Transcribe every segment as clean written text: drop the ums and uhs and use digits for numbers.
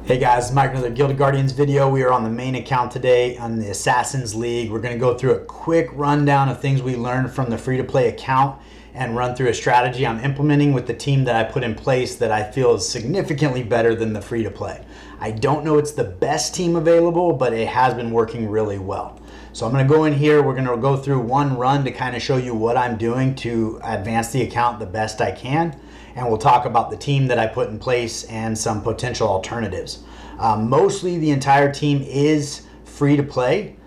Hey guys, Mike, another Guild Guardians video. We are on the main account today on the Assassin's League. We're going to go through a quick rundown of things we learned from the free-to-play account and run through a strategy I'm implementing with the team that I put in place that I feel is significantly better than the free-to-play. I don't know it's the best team available, but it has been working really well. So I'm going to go in here. We're going to go through one run to kind of show you what I'm doing to advance the account the best I can. And we'll talk about the team that I put in place and some potential alternatives. Mostly the entire team is free to play,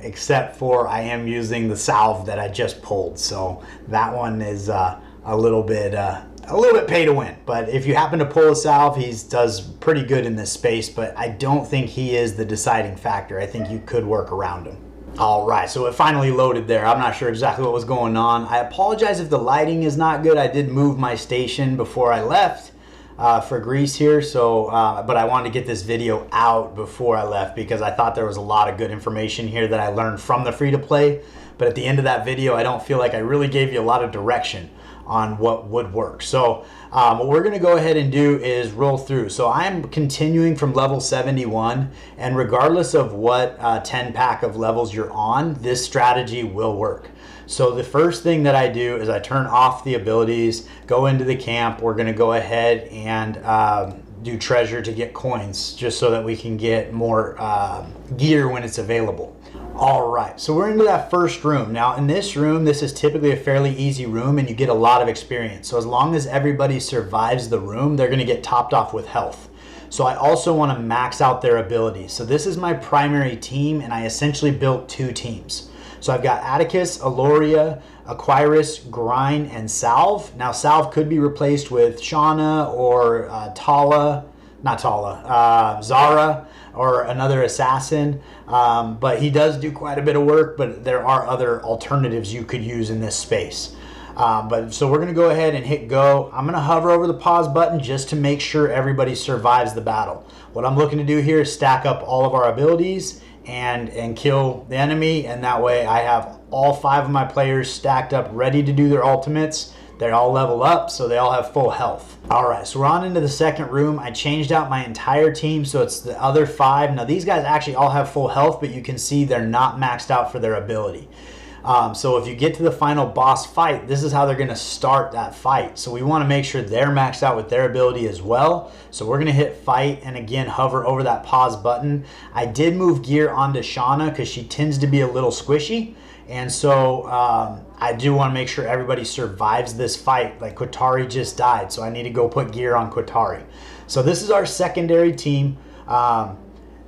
except for I am using the salve that I just pulled. So that one is a little bit pay to win. But if you happen to pull a salve, he does pretty good in this space, but I don't think he is the deciding factor. I think you could work around him. All right, so it finally loaded there. I'm not sure exactly what was going on. I apologize if the lighting is not good. I did move my station before I left for Greece here, so but I wanted to get this video out before I left because I thought there was a lot of good information here that I learned from the free-to-play. But at the end of that video, I don't feel like I really gave you a lot of direction on what would work. So what we're gonna go ahead and do is roll through. So I'm continuing from level 71, and regardless of what 10 pack of levels you're on, this strategy will work. So the first thing that I do is I turn off the abilities, go into the camp. We're gonna go ahead and do treasure to get coins, just so that we can get more gear when it's available. All right, so we're into that first room. Now in this room, this is typically a fairly easy room and you get a lot of experience. So as long as everybody survives the room, they're gonna get topped off with health. So I also wanna max out their abilities. So this is my primary team, and I essentially built two teams. So I've got Atticus, Aloria, Aquirus, Grind, and Salve. Now Salve could be replaced with Shauna or Zara, or another assassin, but he does do quite a bit of work, but there are other alternatives you could use in this space. So we're gonna go ahead and hit go. I'm gonna hover over the pause button just to make sure everybody survives the battle. What I'm looking to do here is stack up all of our abilities and kill the enemy, and that way I have all 5 of my players stacked up ready to do their ultimates. They all level up, so they all have full health. All right, so we're on into the second room. I changed out my entire team, so it's the other 5. Now these guys actually all have full health, but you can see they're not maxed out for their ability. So if you get to the final boss fight, this is how they're gonna start that fight. So we wanna make sure they're maxed out with their ability as well. So we're gonna hit fight and again, hover over that pause button. I did move gear onto Shauna because she tends to be a little squishy. And so I do want to make sure everybody survives this fight. Like Qatari just died, so I need to go put gear on Qatari. So this is our secondary team.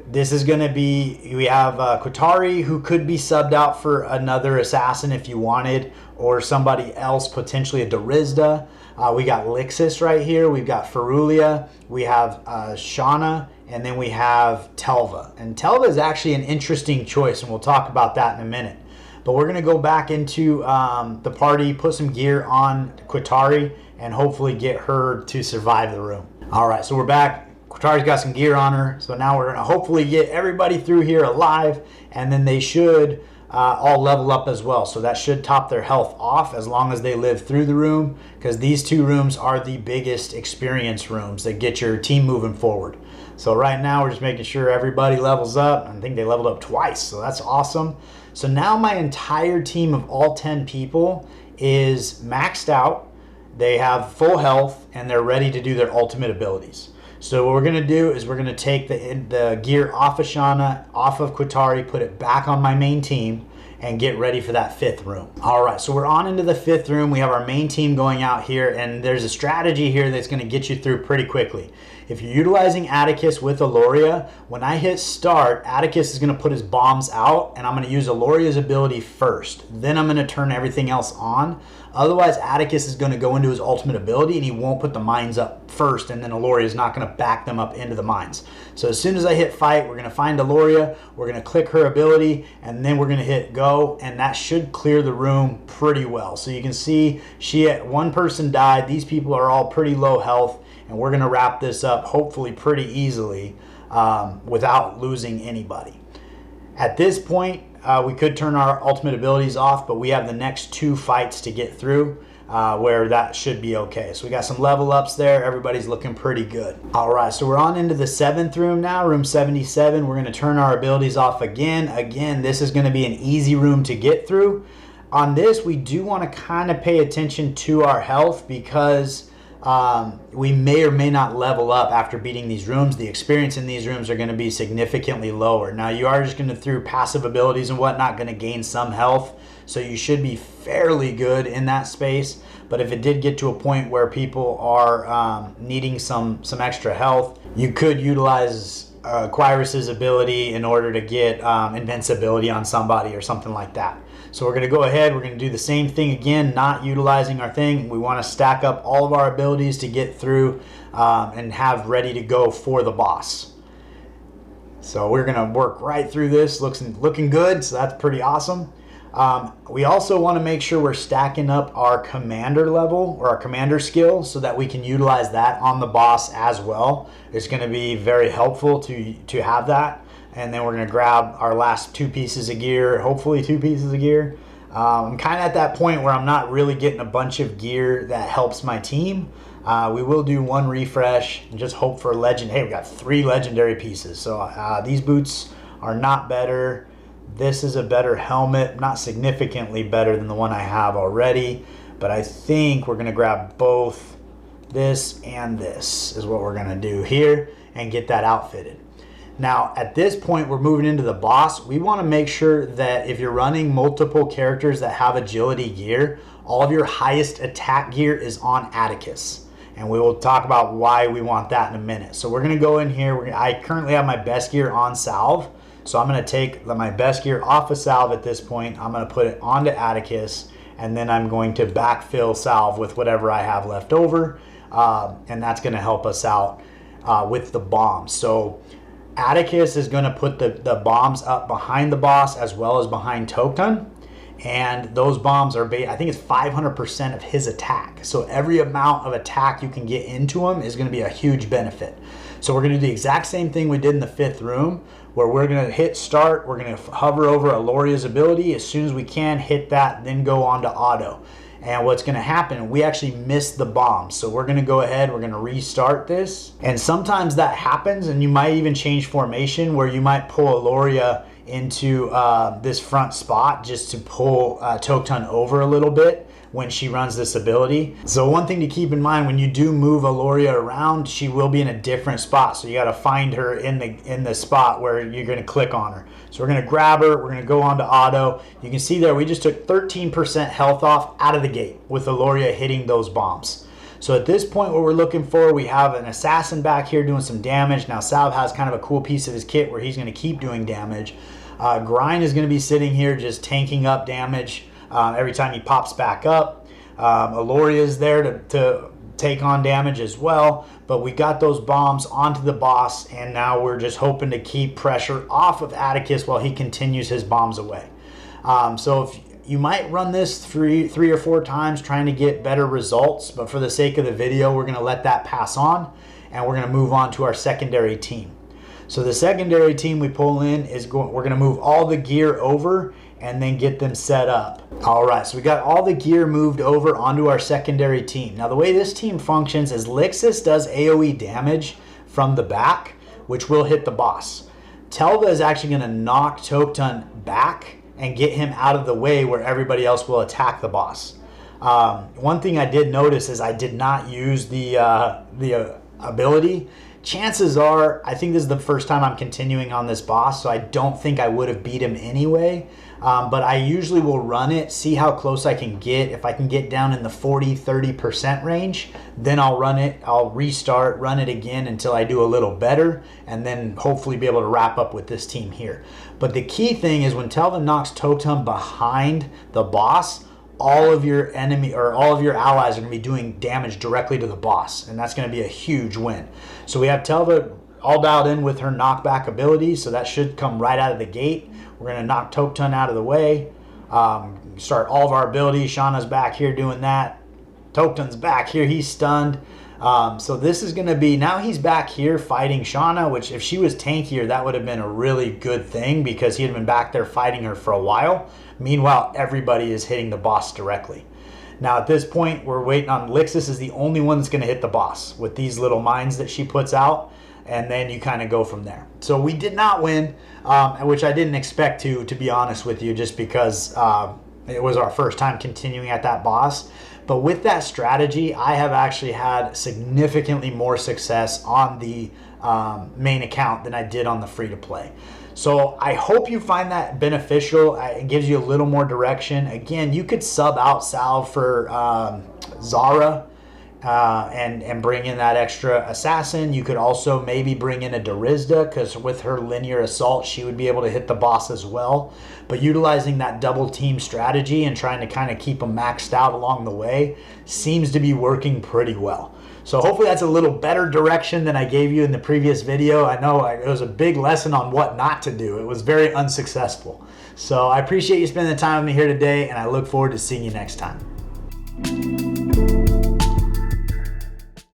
This is going to be, we have Qatari, who could be subbed out for another assassin if you wanted, or somebody else, potentially a Darizda. We got Lixis right here. We've got Ferulia. We have Shauna. And then we have Telva. And Telva is actually an interesting choice, and we'll talk about that in a minute. But we're going to go back into the party, put some gear on Qatari, and hopefully get her to survive the room. All right, so we're back. Qatari's got some gear on her. So now we're going to hopefully get everybody through here alive, and then they should all level up as well. So that should top their health off as long as they live through the room, because these 2 rooms are the biggest experience rooms that get your team moving forward. So right now we're just making sure everybody levels up. I think they leveled up twice, so that's awesome. So now my entire team of all 10 people is maxed out. They have full health and they're ready to do their ultimate abilities. So what we're gonna do is we're gonna take the gear off of Shauna, off of Qatari, put it back on my main team, and get ready for that 5th room. All right, so we're on into the 5th room. We have our main team going out here, and there's a strategy here that's gonna get you through pretty quickly. If you're utilizing Atticus with Aloria, when I hit start, Atticus is gonna put his bombs out, and I'm gonna use Aloria's ability first. Then I'm gonna turn everything else on. Otherwise, Atticus is gonna go into his ultimate ability, and he won't put the mines up first, and then Aloria is not gonna back them up into the mines. So as soon as I hit fight, we're gonna find Aloria, we're gonna click her ability, and then we're gonna hit go, and that should clear the room pretty well. So you can see one person died. These people are all pretty low health, and we're gonna wrap this up hopefully pretty easily without losing anybody. At this point, we could turn our ultimate abilities off, but we have the next 2 fights to get through. where that should be okay. So we got some level ups there. Everybody's looking pretty good. All right, so we're on into the 7th room now, room 77. We're going to turn our abilities off again. Again, this is going to be an easy room to get through. On this, we do want to kind of pay attention to our health because we may or may not level up after beating these rooms. The experience in these rooms are going to be significantly lower. Now, you are just going to, through passive abilities and whatnot, going to gain some health. So you should be fairly good in that space. But if it did get to a point where people are needing some extra health, you could utilize Quirus's ability in order to get invincibility on somebody or something like that. So we're going to go ahead, we're going to do the same thing again, not utilizing our thing. We want to stack up all of our abilities to get through and have ready to go for the boss. So we're going to work right through this, looking good, so that's pretty awesome. We also want to make sure we're stacking up our commander level or our commander skill so that we can utilize that on the boss as well. It's going to be very helpful to have that. And then we're going to grab our last 2 pieces of gear, hopefully 2 pieces of gear. I'm kind of at that point where I'm not really getting a bunch of gear that helps my team. We will do 1 refresh and just hope for a legend. Hey, we got 3 legendary pieces. So these boots are not better. This is a better helmet, not significantly better than the one I have already. But I think we're going to grab both this and this is what we're going to do here and get that outfitted. Now, at this point, we're moving into the boss. We want to make sure that if you're running multiple characters that have agility gear, all of your highest attack gear is on Atticus. And we will talk about why we want that in a minute. So we're going to go in here. I currently have my best gear on Salve. So I'm going to take my best gear off of Salve at this point. I'm going to put it onto Atticus. And then I'm going to backfill Salve with whatever I have left over. And that's going to help us out with the bombs. So Atticus is going to put the bombs up behind the boss as well as behind Token. And those bombs are, I think it's 500% of his attack. So every amount of attack you can get into him is going to be a huge benefit. So we're going to do the exact same thing we did in the 5th room, where we're going to hit start. We're going to hover over Aloria's ability. As soon as we can, hit that, then go on to auto. And what's going to happen, we actually missed the bomb. So we're going to go ahead, we're going to restart this. And sometimes that happens, and you might even change formation where you might pull Aloria into this front spot just to pull Token over a little bit when she runs this ability. So one thing to keep in mind, when you do move Aloria around, she will be in a different spot. So you got to find her in the spot where you're going to click on her. So we're going to grab her, we're going to go on to auto. You can see there we just took 13% health off out of the gate with Aloria hitting those bombs. So at this point, what we're looking for, we have an assassin back here doing some damage. Now Salve has kind of a cool piece of his kit where he's going to keep doing damage. Grind is going to be sitting here just tanking up damage every time he pops back up. Aloria is there to take on damage as well, but we got those bombs onto the boss, and now we're just hoping to keep pressure off of Atticus while he continues his bombs away. So if you might run this three or 4 times trying to get better results, but for the sake of the video, we're going to let that pass on, and we're going to move on to our secondary team. So the secondary team we pull in is we're going to move all the gear over and then get them set up. All right, so we got all the gear moved over onto our secondary team. Now the way this team functions is Lixus does AoE damage from the back, which will hit the boss. Telva is actually going to knock Token back and get him out of the way where everybody else will attack the boss. One thing I did notice is I did not use the ability. Chances are, I think this is the first time I'm continuing on this boss, so I don't think I would have beat him anyway. But I usually will run it, see how close I can get. If I can get down in the 40-30% range, then I'll run it, I'll restart, run it again until I do a little better, and then hopefully be able to wrap up with this team here. But the key thing is when Telvin knocks Totem behind the boss, all of your enemy or all of your allies are going to be doing damage directly to the boss, and that's going to be a huge win. So we have Telva all dialed in with her knockback ability, so that should come right out of the gate. We're going to knock Token out of the way, start all of our abilities. Shauna's back here doing that. Token's back here, he's stunned. So this is going to be, now he's back here fighting Shauna, which if she was tankier, that would have been a really good thing because he had been back there fighting her for a while. Meanwhile, everybody is hitting the boss directly. Now at this point, we're waiting on Lixus is the only one that's going to hit the boss with these little mines that she puts out, and then you kind of go from there. So we did not win, which I didn't expect to be honest with you, just because it was our first time continuing at that boss. But with that strategy, I have actually had significantly more success on the main account than I did on the free-to-play. So I hope you find that beneficial. It gives you a little more direction. Again, you could sub out Sal for Zara and bring in that extra assassin. You could also maybe bring in a Darizda, because with her linear assault, she would be able to hit the boss as well. But utilizing that double team strategy and trying to kind of keep them maxed out along the way seems to be working pretty well. So hopefully that's a little better direction than I gave you in the previous video. I know it was a big lesson on what not to do. It was very unsuccessful. So I appreciate you spending the time with me here today, and I look forward to seeing you next time.